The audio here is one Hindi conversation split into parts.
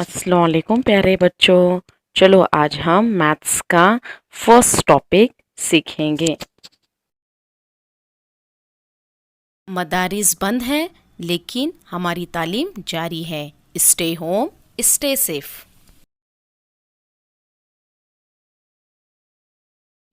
अस्सलाम वालेकुम प्यारे बच्चों। चलो आज हम मैथ्स का फर्स्ट टॉपिक सीखेंगे। मदारिस बंद है लेकिन हमारी तालीम जारी है। Stay home, stay safe.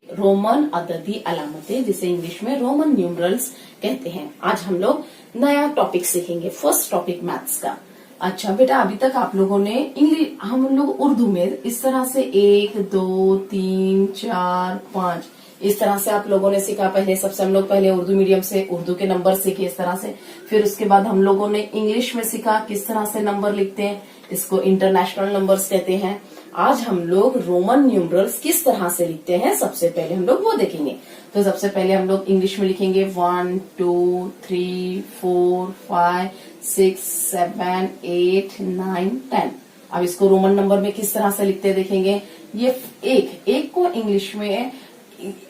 Roman अददी अलामतें, जिसे इंग्लिश में रोमन न्यूमरल्स कहते हैं। आज हम लोग नया टॉपिक सीखेंगे, फर्स्ट टॉपिक मैथ्स का। अच्छा बेटा, अभी तक आप लोगों ने इंग्लिश, हम लोग उर्दू में इस तरह से 1 2 3 4 5 इस तरह से आप लोगों ने सीखा। पहले सबसे हम लोग पहले उर्दू मीडियम से उर्दू के नंबर सीखे इस तरह से। फिर उसके बाद हम लोगों ने इंग्लिश में सीखा किस तरह से नंबर लिखते हैं, इसको इंटरनेशनल नंबर्स कहते हैं। आज हम लोग रोमन न्यूमरल्स किस तरह से लिखते हैं सबसे पहले हम लोग वो देखेंगे। तो सबसे पहले हम लोग इंग्लिश में लिखेंगे 1 2 3 4 5 6 7 8 9 10। अब इसको रोमन नंबर में किस तरह से लिखते हैं देखेंगे। ये एक को इंग्लिश में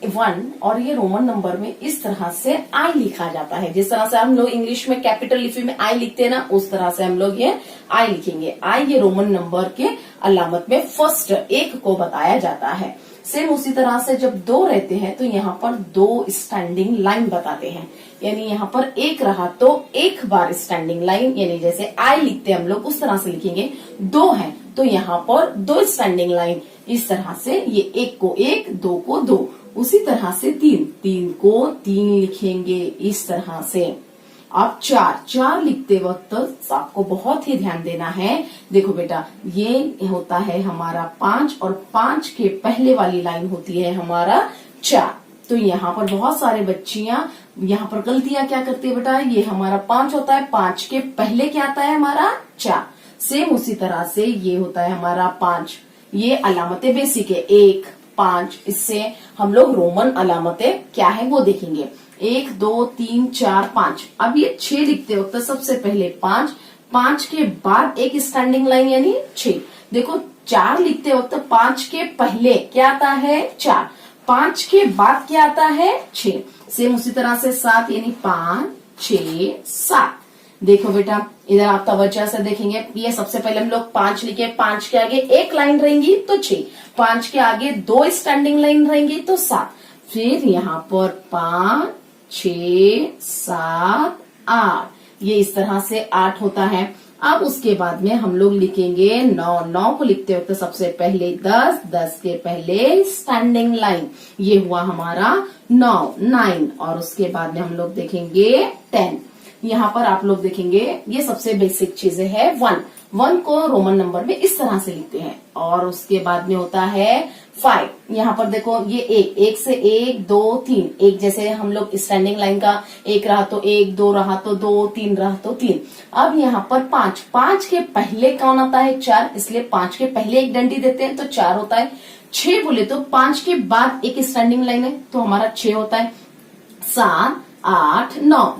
1 और ये रोमन नंबर में इस तरह से आई लिखा जाता है। जिस तरह से हम लोग इंग्लिश में कैपिटल लिपि में आई लिखते हैं ना, उस तरह से हम लोग ये आई लिखेंगे। आई ये रोमन नंबर के अलामत में फर्स्ट एक को बताया जाता है। सेम उसी तरह से जब 2 रहते हैं तो यहाँ पर 2 स्टैंडिंग लाइन बताते हैं। यानी यहाँ पर 1 रहा तो एक बार स्टैंडिंग लाइन, यानी जैसे आई लिखते हैं हम लोग उस तरह से लिखेंगे। 2 है तो यहाँ पर 2 स्टैंडिंग लाइन, इस तरह से ये 1 को 1 2 को 2। उसी तरह से 3 को 3 लिखेंगे इस तरह से। अब 4 लिखते वक्त आपको बहुत ही ध्यान देना है। देखो बेटा, ये होता है हमारा 5 और 5 के पहले वाली लाइन होती है हमारा 4। तो यहाँ पर बहुत सारे बच्चियां यहाँ पर गलतियां क्या करती है बेटा, ये हमारा 5 होता है, 5 के पहले क्या आता है हमारा 4। सेम उसी तरह से ये होता है हमारा 5। ये अलामतें बेसिक है 1 5। इससे हम लोग रोमन अलामतें क्या है वो देखेंगे। 1 2 3 4 5। अब ये 6 लिखते वक्त सबसे पहले 5 के बाद एक स्टैंडिंग लाइन यानी 6। देखो 4 लिखते वक्त 5 के पहले क्या आता है 4, 5 के बाद क्या आता है 6। सेम उसी तरह से 7 यानी 5 6 7। देखो बेटा, इधर आप तवज्जो से देखेंगे। ये सबसे पहले हम लोग 5 लिखे, 5 के आगे एक लाइन रहेंगी तो 6, 5 के आगे 2 स्टैंडिंग लाइन रहेंगी तो 7। फिर यहाँ पर 5 6 7 8, ये इस तरह से 8 होता है। अब उसके बाद में हम लोग लिखेंगे 9 को लिखते वक्त सबसे पहले 10 के पहले स्टैंडिंग लाइन, ये हुआ हमारा 9 और उसके बाद में हम लोग देखेंगे 10। यहाँ पर आप लोग देखेंगे ये सबसे बेसिक चीजें है। 1 को रोमन नंबर में इस तरह से लिखते हैं। और उसके बाद में होता है 5। यहाँ पर देखो ये 1 से 1 2 3, एक जैसे हम लोग स्टैंडिंग लाइन का 1 रहा तो 1, 2 रहा तो 2, 3 रहा तो 3। अब यहाँ पर 5 के पहले कौन आता है 4, इसलिए 5 के पहले एक डंडी देते हैं तो 4 होता है। 6 बोले तो 5 के बाद एक स्टैंडिंग लाइन है तो हमारा 6 होता है। 7 8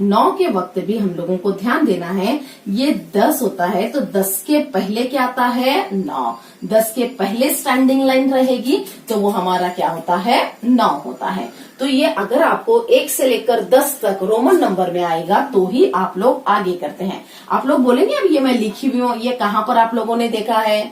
9 के वक्त भी हम लोगों को ध्यान देना है। ये 10 होता है तो 10 के पहले क्या आता है 9, 10 के पहले स्टैंडिंग लाइन रहेगी तो वो हमारा क्या होता है 9 होता है। तो ये अगर आपको 1 से लेकर 10 तक रोमन नंबर में आएगा तो ही आप लोग आगे करते हैं। आप लोग बोलेंगे अब ये मैं लिखी हुई हूँ, ये कहाँ पर आप लोगों ने देखा है?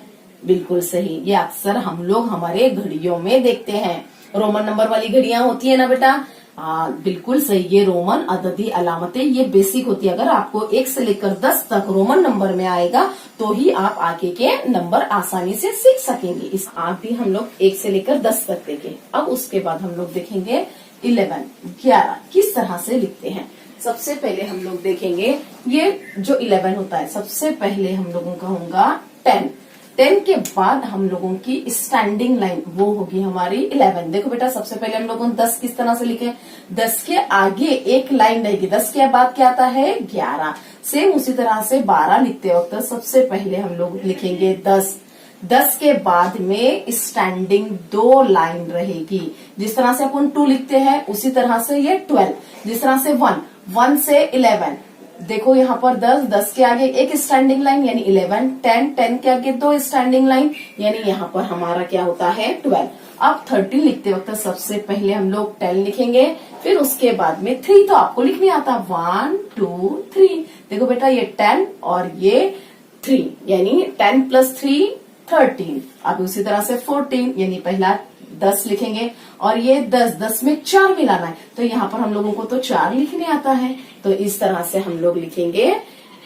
बिल्कुल सही, ये अक्सर हम लोग हमारे घड़ियों में देखते हैं। रोमन नंबर वाली घड़ियां होती है ना बेटा, बिल्कुल सही। ये रोमन अददी अलामतें ये बेसिक होती है। अगर आपको 1 से लेकर 10 तक रोमन नंबर में आएगा तो ही आप आगे के नंबर आसानी से सीख सकेंगे। इस आप भी हम लोग 1 से लेकर 10 तक देखें। अब उसके बाद हम लोग देखेंगे 11 किस तरह से लिखते हैं। सबसे पहले हम लोग देखेंगे ये जो 11 होता है, सबसे पहले हम लोगों का होगा 10 के बाद हम लोगों की स्टैंडिंग लाइन वो होगी हमारी 11। देखो बेटा, सबसे पहले हम लोगों ने 10 किस तरह से लिखे, 10 के आगे एक लाइन रहेगी, 10 के बाद क्या आता है 11। सेम उसी तरह से 12 लिखते वक्त सबसे पहले हम लोग लिखेंगे 10 के बाद में स्टैंडिंग 2 लाइन रहेगी। जिस तरह से अपन 2 लिखते हैं उसी तरह से ये 12। जिस तरह से 1 से 11, देखो यहाँ पर 10 के आगे एक स्टैंडिंग लाइन यानी 11, 10 के आगे 2 स्टैंडिंग लाइन यानी यहाँ पर हमारा क्या होता है 12। अब 13 लिखते वक्त सबसे पहले हम लोग 10 लिखेंगे, फिर उसके बाद में 3 तो आपको लिखने आता 1 2 3। देखो बेटा, ये 10 और ये 3 यानी 10 प्लस 3 13। अब उसी तरह से 14 यानी पहला 10 लिखेंगे और ये 10 में 4 मिलाना है, तो यहाँ पर हम लोगों को तो 4 लिखने आता है, तो इस तरह से हम लोग लिखेंगे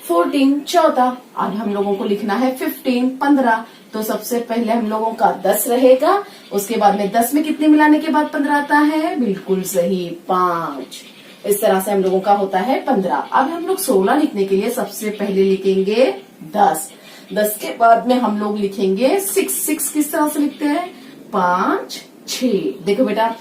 14 14। अब हम लोगों को लिखना है 15 15, तो सबसे पहले हम लोगों का 10 रहेगा, उसके बाद में 10 में कितने मिलाने के बाद 15 आता है, बिल्कुल सही 5। इस तरह से हम लोगों का होता है 15। अब हम लोग 16 लिखने के लिए सबसे पहले लिखेंगे 10 10 के बाद में हम लोग लिखेंगे 6 किस तरह से लिखते हैं, 5 6। देखो बेटा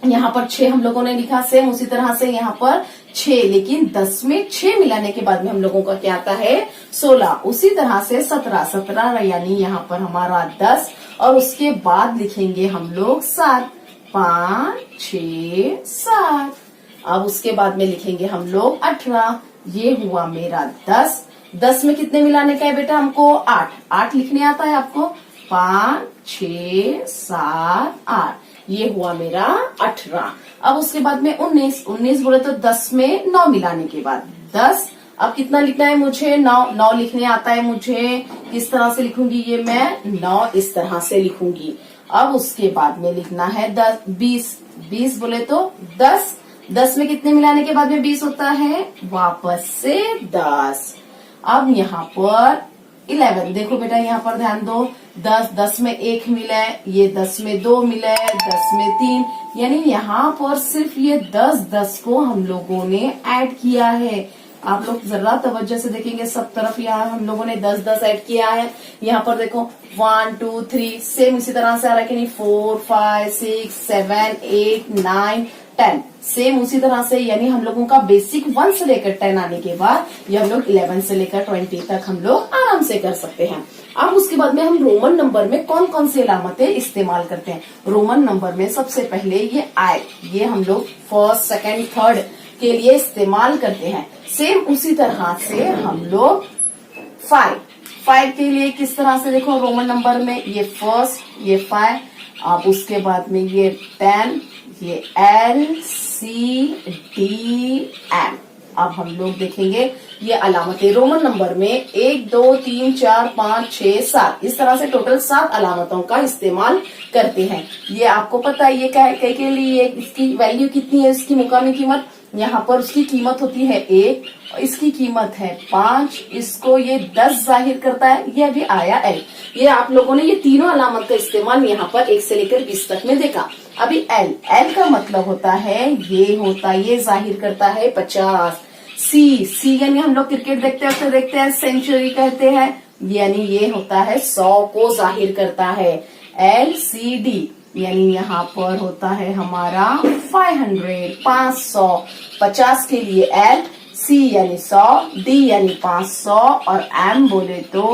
यहाँ पर 6 हम लोगों ने लिखा, सेम उसी तरह से यहाँ पर 6, लेकिन 10 में 6 मिलाने के बाद में हम लोगों का क्या आता है, 16। उसी तरह से 17 यानी यहाँ पर हमारा 10 और उसके बाद लिखेंगे हम लोग 7 5 6 7। अब उसके बाद में लिखेंगे हम लोग 18, ये हुआ मेरा 10। 10 में कितने मिलाने का है बेटा हमको, 8 लिखने आता है आपको, 5 6 7 8, ये हुआ मेरा 18। अब उसके बाद में 19 बोले तो 10 में 9 मिलाने के बाद 10। अब कितना लिखना है मुझे, 9 लिखने आता है मुझे, किस तरह से लिखूंगी ये मैं, 9 इस तरह से लिखूंगी। अब उसके बाद में लिखना है 20 बोले तो 10 में कितने मिलाने के बाद में 20 होता है, वापस से 10। अब यहाँ पर 11, देखो बेटा यहाँ पर ध्यान दो, 10 में 1 मिला है, ये 10 में 2 मिला है, 10 में 3, यानी यहाँ पर सिर्फ ये 10 को हम लोगों ने ऐड किया है। आप लोग जरा तवज्जो से देखेंगे, सब तरफ यहाँ हम लोगों ने 10 ऐड किया है। यहाँ पर देखो 1 2 3 सेम इसी तरह से आ रहा है कि नहीं, 4 5 6 7 8 9 10 सेम उसी तरह से, यानी हम लोगों का बेसिक 1 से लेकर 10 आने के बाद ये हम लोग 11 से लेकर 20 तक हम लोग आराम से कर सकते हैं। अब उसके बाद में हम रोमन नंबर में कौन कौन सी अलामतें इस्तेमाल करते हैं। रोमन नंबर में सबसे पहले ये आई, ये हम लोग फर्स्ट सेकंड थर्ड के लिए इस्तेमाल करते हैं। सेम उसी तरह से हम लोग 5 के लिए किस तरह से, देखो रोमन नंबर में ये फर्स्ट, ये 5, अब उसके बाद में ये 10, ये LCDM। अब हम लोग देखेंगे ये अलामतें रोमन नंबर में 1 2 3 4 5 6 7 इस तरह से टोटल 7 अलामतों का इस्तेमाल करते हैं। ये आपको पता है ये क्या है, के लिए इसकी वैल्यू कितनी है, इसकी मुकामी कीमत, यहाँ पर उसकी कीमत होती है 1, इसकी कीमत है 5, इसको ये 10 जाहिर करता है, ये अभी आया L। ये आप लोगों ने ये तीनों अलामत का इस्तेमाल यहाँ पर 1 से लेकर 20 तक में देखा। अभी L का मतलब होता है ये जाहिर करता है 50। C यानी हम लोग क्रिकेट देखते हैं सेंचुरी कहते हैं, यानी ये होता है 100 को जाहिर करता है। LCD यानी यहाँ पर होता है हमारा 500 50 के लिए L, C यानी 100, D यानी 500 और M बोले तो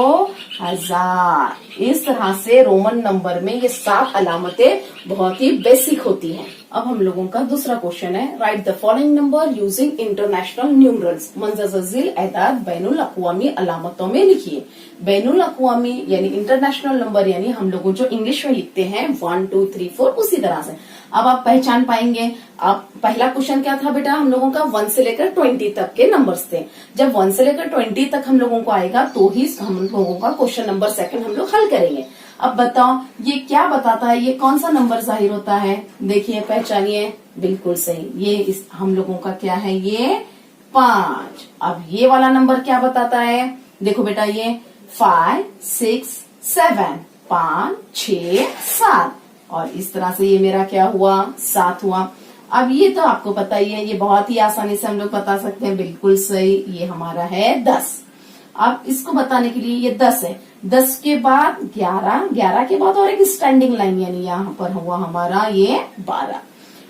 1000। इस तरह से रोमन नंबर में ये 7 अलामतें बहुत ही बेसिक होती हैं। अब हम लोगों का दूसरा क्वेश्चन है, write the following number using international numerals. मंजज़िल एदाद बैनुल अक़वामी अलामतों में लिखिए। बैनुल अक़वामी यानी इंटरनेशनल नंबर, यानी हम लोग जो इंग्लिश में लिखते हैं 1 2 3 4 उसी तरह से। अब आप पहचान पाएंगे। अब पहला क्वेश्चन क्या था बेटा, हम लोगों का 1 से लेकर 20 तक के नंबर्स थे। जब 1 से लेकर 20 तक हम लोगों को आएगा तो ही हम लोगों का क्वेश्चन नंबर 2 हम लोग हल करेंगे। अब बताओ ये क्या बताता है, ये कौन सा नंबर जाहिर होता है, देखिए पहचानिए, बिल्कुल सही, ये हम लोगों का क्या है, ये 5। अब ये वाला नंबर क्या बताता है, देखो बेटा ये 5 6 7 5 6 7 और इस तरह से ये मेरा क्या हुआ, 7 हुआ। अब ये तो आपको पता ही है, ये बहुत ही आसानी से हम लोग बता सकते हैं, बिल्कुल सही, ये हमारा है 10। अब इसको बताने के लिए ये 10 है, 10 के बाद 11 के बाद और एक स्टैंडिंग लाइन, यानी यहाँ पर हुआ हमारा ये 12।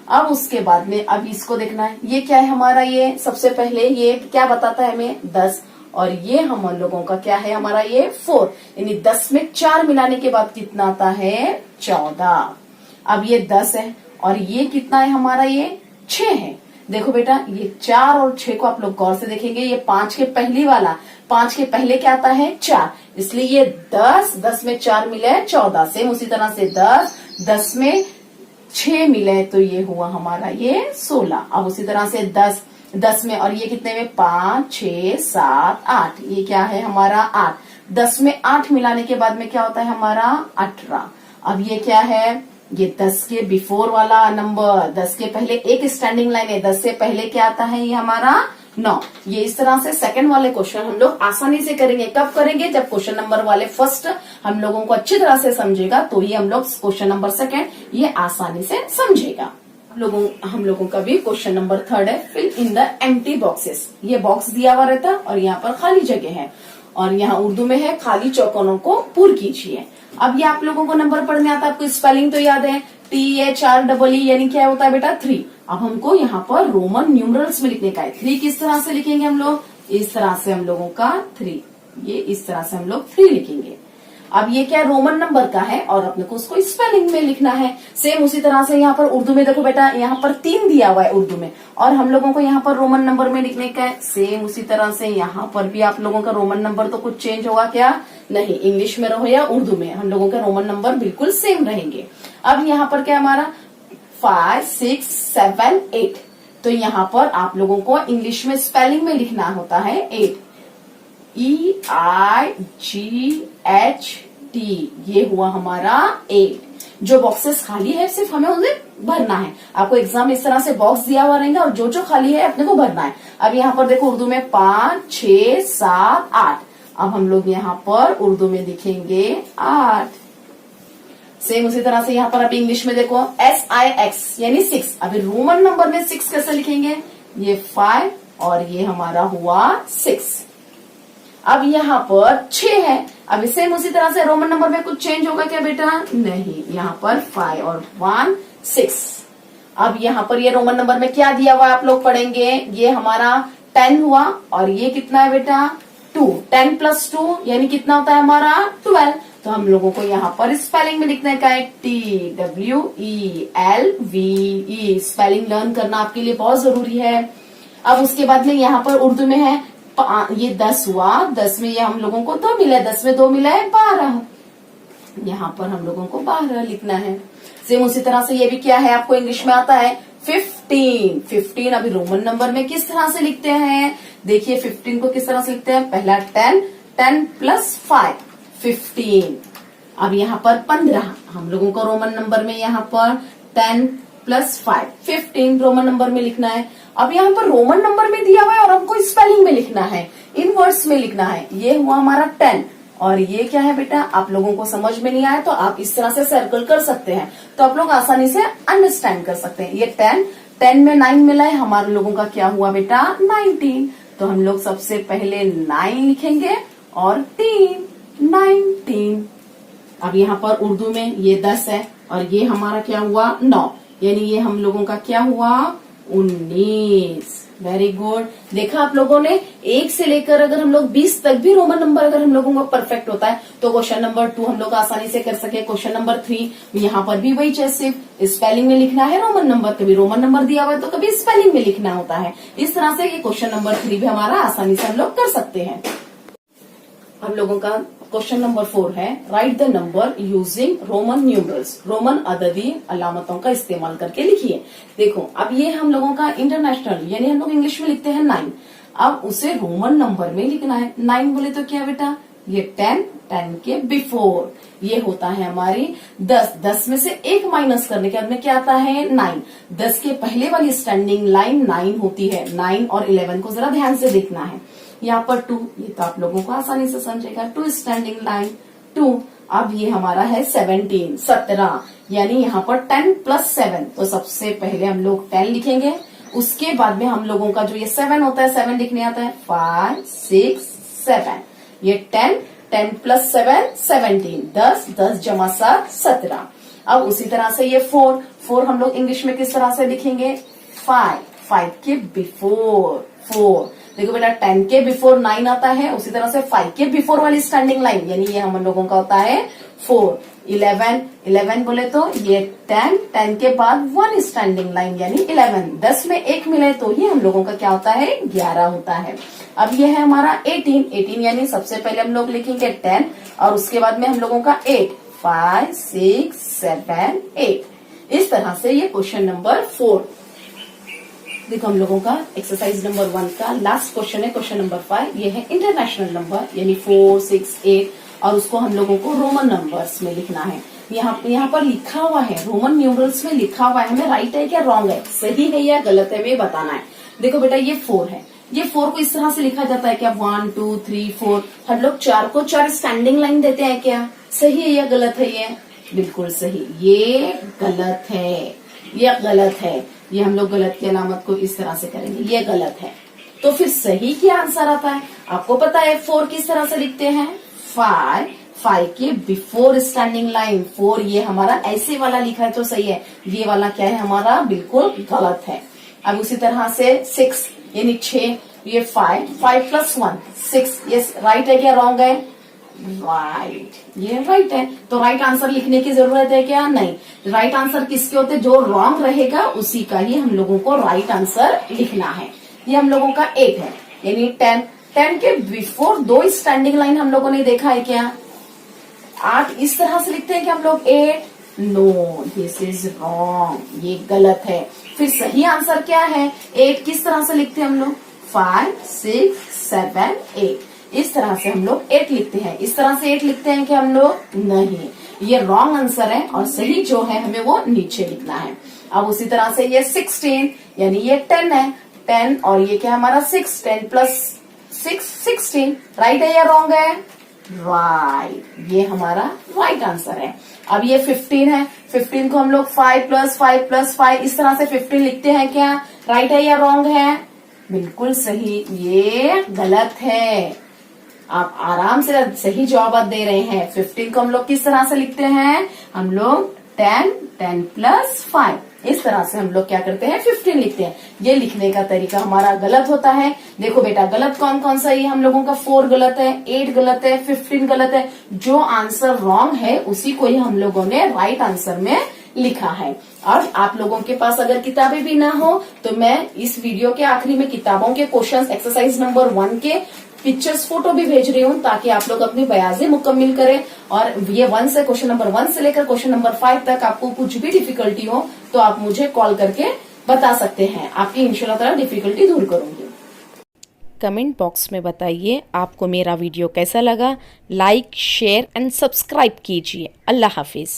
अब उसके बाद में अब इसको देखना है, ये क्या है हमारा, ये सबसे पहले ये क्या बताता है हमें, 10, और ये हम लोगों का क्या है हमारा ये 4, यानी 10 में 4 मिलाने के बाद कितना आता है, 14। अब ये 10 है और ये कितना है हमारा, ये 6 है। देखो बेटा ये 4 और 6 को आप लोग गौर से देखेंगे, ये 5 के पहली वाला, 5 के पहले क्या आता है 4, इसलिए ये 10 में 4 मिले 14। सेम उसी तरह से 10 में 6 मिले तो ये हुआ हमारा ये 16। अब उसी तरह से 10 में और ये कितने में, 5 6 7 8, ये क्या है हमारा 8। 10 में 8 मिलाने के बाद में क्या होता है हमारा 18। अब ये क्या है, ये 10 के बिफोर वाला नंबर, 10 के पहले एक स्टैंडिंग लाइन है, 10 से पहले क्या आता है ये हमारा 9। ये इस तरह से सेकंड वाले क्वेश्चन हम लोग आसानी से करेंगे। कब करेंगे, जब क्वेश्चन नंबर वाले फर्स्ट हम लोगों को अच्छी तरह से समझेगा, तो ये हम लोग क्वेश्चन नंबर सेकंड ये आसानी से समझेगा। हम लोगों का भी क्वेश्चन नंबर थर्ड है, fill in the empty boxes. ये बॉक्स दिया हुआ रहता है और यहाँ पर खाली जगह है, और यहाँ उर्दू में है खाली चौकोनों को पूर्ण कीजिए। अब ये आप लोगों को नंबर पढ़ने आता है, आपको स्पेलिंग तो याद है, THREE यानी क्या होता है बेटा 3। अब हमको यहाँ पर रोमन न्यूमरल्स में लिखने का है। 3 किस तरह से लिखेंगे हम लोग, इस तरह से हम लोगों का 3, ये इस तरह से हम लोग 3 लिखेंगे। अब ये क्या रोमन नंबर का है और अपने को उसको स्पेलिंग में लिखना है। सेम उसी तरह से यहाँ पर उर्दू में देखो बेटा, यहाँ पर 3 दिया हुआ है उर्दू में, और हम लोगों को यहाँ पर रोमन नंबर में लिखने का है। सेम उसी तरह से यहाँ पर भी आप लोगों का रोमन नंबर तो कुछ चेंज होगा क्या, नहीं, इंग्लिश में रहो या उर्दू में, हम लोगों के रोमन नंबर बिल्कुल सेम रहेंगे। अब यहाँ पर क्या हमारा 5, 6, 7, 8, तो यहाँ पर आप लोगों को इंग्लिश में स्पेलिंग में लिखना होता है 8, EIGHT, ये हुआ हमारा 8। जो बॉक्सेस खाली है सिर्फ हमें उन्हें भरना है। आपको एग्जाम इस तरह से बॉक्स दिया हुआ रहेगा और जो जो खाली है अपने को भरना है। अब यहाँ पर देखो उर्दू में 5, 6, 7, 8। अब हम लोग यहाँ पर उर्दू में लिखेंगे 8। सेम उसी तरह से यहाँ पर अभी इंग्लिश में देखो SIX यानी 6। अभी रोमन नंबर में 6 कैसे लिखेंगे, ये 5 और ये हमारा हुआ 6। अब यहाँ पर 6 है, अब सेम उसी तरह से रोमन नंबर में कुछ चेंज होगा क्या बेटा, नहीं, यहाँ पर 5 और 1 6। अब यहाँ पर ये रोमन नंबर में क्या दिया हुआ है आप लोग पढ़ेंगे, ये हमारा 10 हुआ और ये कितना है बेटा 2। 10 + 2 यानी कितना होता है हमारा 12। तो हम लोगों को यहाँ पर स्पेलिंग में लिखने का है TWELVE। स्पेलिंग लर्न करना आपके लिए बहुत जरूरी है। अब उसके बाद में यहाँ पर उर्दू में है ये 10 हुआ, 10 में ये हम लोगों को 2 मिला है, 10 में 2 मिला है 12। यहाँ पर हम लोगों को 12 लिखना है। सेम उसी तरह से ये भी क्या है आपको इंग्लिश में आता है 15। 15 अभी रोमन नंबर में किस तरह से लिखते हैं, देखिए 15 को किस तरह से लिखते हैं, पहला 10, 10 + 5 15। अब यहाँ पर 15 हम लोगों को रोमन नंबर में यहाँ पर 10 + 5 15 रोमन नंबर में लिखना है। अब यहाँ पर रोमन नंबर में दिया हुआ है और हमको स्पेलिंग में लिखना है, इन वर्ड्स में लिखना है। ये हुआ हमारा 10 और ये क्या है बेटा, आप लोगों को समझ में नहीं आया तो आप इस तरह से सर्कल कर सकते हैं, तो आप लोग आसानी से अंडरस्टैंड कर सकते हैं। ये 10 में 9 मिला है, हमारे लोगों का क्या हुआ बेटा 19। तो हम लोग सबसे पहले 9 लिखेंगे और 3 19। अब यहाँ पर उर्दू में ये 10 है और ये हमारा क्या हुआ 9, यानी ये हम लोगों का क्या हुआ 19। Very good. देखा आप लोगों ने, 1 से लेकर अगर हम लोग 20 तक भी रोमन नंबर अगर हम लोगों का परफेक्ट होता है तो क्वेश्चन नंबर 2 हम लोग आसानी से कर सके। क्वेश्चन नंबर 3 यहाँ पर भी वही चीज, सिर्फ स्पेलिंग में लिखना है रोमन नंबर, कभी रोमन नंबर दिया हुआ है तो कभी स्पेलिंग में लिखना होता है। इस तरह से ये क्वेश्चन नंबर 3 भी हमारा आसानी से हम लोग कर सकते हैं। हम लोगों का क्वेश्चन नंबर 4 है, write the number using Roman numerals. Roman अददी अलामतों का इस्तेमाल करके लिखिए। देखो अब ये हम लोगों का इंटरनेशनल यानी हम लोग इंग्लिश में लिखते हैं 9, अब उसे रोमन नंबर में लिखना है। 9 बोले तो क्या बेटा, ये 10 के बिफोर, ये होता है हमारी 10 में से 1 माइनस करने के बाद में क्या आता है 9। 10 के पहले वाली स्टैंडिंग लाइन 9 होती है। 9 और 11 को जरा ध्यान से देखना है। यहाँ पर 2, ये तो आप लोगों को आसानी से समझेगा, 2 स्टैंडिंग लाइन 2। अब ये हमारा है 17 यानी यहाँ पर 10 + 7, तो सबसे पहले हम लोग 10 लिखेंगे। उसके बाद में हम लोगों का जो ये 7 होता है, 7 लिखने आता है 5 6 7, ये 10 + 7 17, 10 + 7 17। अब उसी तरह से ये 4 हम लोग इंग्लिश में किस तरह से लिखेंगे 5 के बिफोर 4। देखो बेटा 10 के बिफोर 9 आता है, उसी तरह से 5 के बिफोर वाली स्टैंडिंग लाइन यानी ये हम लोगों का होता है 4। 11 बोले तो ये 10 के बाद 1 स्टैंडिंग लाइन यानी 11। 10 में 1 मिले तो ये हम लोगों का क्या होता है 11 होता है। अब ये है हमारा 18 यानी सबसे पहले हम लोग लिखेंगे 10 और उसके बाद में हम लोगों का 8, 5 6 7 8। इस तरह से ये क्वेश्चन नंबर 4 देखो हम लोगों का एक्सरसाइज नंबर 1 का लास्ट क्वेश्चन है, क्वेश्चन नंबर 5। ये है इंटरनेशनल नंबर यानी 4, 6, 8 और उसको हम लोगों को रोमन नंबर्स में लिखना है। यहाँ पर लिखा हुआ है, रोमन न्यूमरल्स में लिखा हुआ है, हमें राइट है क्या रॉन्ग है, सही है या गलत है, हमें बताना है। देखो बेटा ये 4 है, ये 4 को इस तरह से लिखा जाता है क्या 1, 2, 3, 4। हम लोग 4 को 4 स्टैंडिंग लाइन देते हैं क्या, सही है या गलत है, ये बिल्कुल सही, ये गलत है, ये गलत है। ये हम लोग गलत की अलामत को इस तरह से करेंगे, ये गलत है। तो फिर सही क्या आंसर आता है, आपको पता है 4 किस तरह से लिखते हैं, 5 के बिफोर स्टैंडिंग लाइन 4, ये हमारा ऐसे वाला लिखा है तो सही है, ये वाला क्या है हमारा बिल्कुल गलत है। अब उसी तरह से 6 यानी 6, ये 5 प्लस 1 6, ये राइट है क्या रॉन्ग है, राइट, ये राइट है। तो राइट आंसर लिखने की जरूरत है क्या, नहीं। राइट आंसर किसके होते, जो रॉन्ग रहेगा उसी का ही हम लोगों को राइट आंसर लिखना है। ये हम लोगों का 8 है यानी 10 के बिफोर 2 स्टैंडिंग लाइन हम लोगों ने देखा है क्या, 8 इस तरह से लिखते हैं कि हम लोग 8, नो दिस इज रॉन्ग, ये गलत है। फिर सही आंसर क्या है, 8 किस तरह से लिखते हैं हम लोग, 5, 6, 7, 8 इस तरह से हम लोग 8 लिखते हैं। इस तरह से 8 लिखते हैं कि हम लोग, नहीं, ये रॉन्ग आंसर है और सही जो है हमें वो नीचे लिखना है। अब उसी तरह से ये 16 यानी ये 10 है, 10 और ये क्या हमारा 6, 10 प्लस 6 16, राइट है या रॉन्ग है, राइट, ये हमारा राइट आंसर है। अब ये 15 है, 15 को हम लोग 5 प्लस 5 प्लस 5 इस तरह से 15 लिखते हैं क्या, राइट है या रॉन्ग है, बिल्कुल सही, ये गलत है। आप आराम से सही जवाब दे रहे हैं। 15 को हम लोग किस तरह से लिखते हैं, हम लोग 10 प्लस 5 इस तरह से हम लोग क्या करते हैं 15 लिखते हैं। ये लिखने का तरीका हमारा गलत होता है। देखो बेटा गलत कौन कौन सा, ये हम लोगों का 4 गलत है, 8 गलत है, 15 गलत है। जो आंसर रॉन्ग है उसी को ही हम लोगों ने राइट आंसर में लिखा है। और आप लोगों के पास अगर किताबें भी ना हो तो मैं इस वीडियो के आखिरी में किताबों के क्वेश्चंस एक्सरसाइज नंबर 1 के पिक्चर्स फोटो भी भेज रही हूँ ताकि आप लोग अपनी बयाजी मुकम्मिल करें। और ये 1 से क्वेश्चन नंबर 1 से लेकर क्वेश्चन नंबर 5 तक आपको कुछ भी डिफिकल्टी हो तो आप मुझे कॉल करके बता सकते हैं, आपकी इंशाल्लाह ताला डिफिकल्टी दूर करूंगी। कमेंट बॉक्स में बताइए आपको मेरा वीडियो कैसा लगा। लाइक, शेयर एंड सब्सक्राइब कीजिए। अल्लाह हाफिज।